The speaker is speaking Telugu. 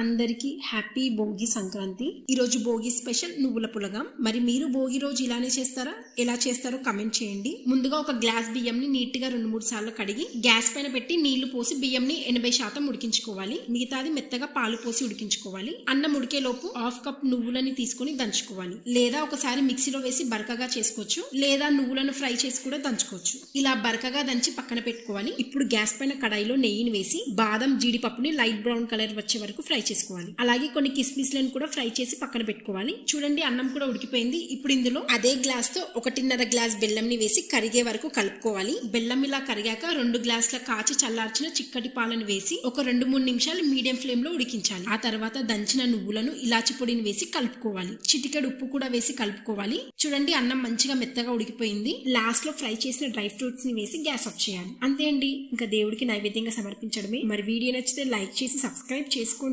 అందరికీ హ్యాపీ భోగి సంక్రాంతి. ఈరోజు భోగి స్పెషల్ నువ్వుల పులగం. మరి మీరు భోగి రోజు ఇలానే చేస్తారా? ఎలా చేస్తారో కమెంట్ చేయండి. ముందుగా ఒక గ్లాస్ బియ్యంని నీట్ గా 2-3 సార్లు కడిగి గ్యాస్ పైన పెట్టి నీళ్లు పోసి బియ్యంని 80% ఉడికించుకోవాలి. మిగతాది మెత్తగా పాలు పోసి ఉడికించుకోవాలి. అన్నం ఉడికే లోపు 1/2 కప్ నువ్వులని తీసుకొని దంచుకోవాలి. లేదా ఒకసారి మిక్సీలో వేసి బరకగా చేసుకోవచ్చు, లేదా నువ్వులను ఫ్రై చేసి కూడా దంచుకోవచ్చు. ఇలా బరకగా దంచి పక్కన పెట్టుకోవాలి. ఇప్పుడు గ్యాస్ పైన కడాయిలో నెయ్యిని వేసి బాదం జీడిపప్పుని లైట్ బ్రౌన్ కలర్ వచ్చే వరకు ఫ్రై చేసుకోవాలి. అలాగే కొన్ని కిస్మిస్లను కూడా ఫ్రై చేసి పక్కన పెట్టుకోవాలి. చూడండి, అన్నం కూడా ఉడికిపోయింది. ఇప్పుడు ఇందులో అదే గ్లాస్ తో 1.5 గ్లాస్ బెల్లంని వేసి కరిగే వరకు కలుపుకోవాలి. బెల్లం ఇలా కరిగాక 2 గ్లాసుల కాచి చల్లార్చిన చిక్కటి పాలను వేసి ఒక 2-3 నిమిషాలు మీడియం ఫ్లేమ్ లో ఉడికించాలి. ఆ తర్వాత దంచిన నువ్వులను ఇలాచి పొడిని వేసి కలుపుకోవాలి. చిటికెడు ఉప్పు కూడా వేసి కలుపుకోవాలి. చూడండి, అన్నం మంచిగా మెత్తగా ఉడికిపోయింది. లాస్ట్ లో ఫ్రై చేసిన డ్రై ఫ్రూట్స్ ని వేసి గ్యాస్ ఆఫ్ చేయాలి. అంతే అండి, ఇంకా దేవుడికి నైవేద్యంగా సమర్పించడమే. మరి వీడియో నచ్చితే లైక్ చేసి సబ్స్క్రైబ్ చేసుకోండి.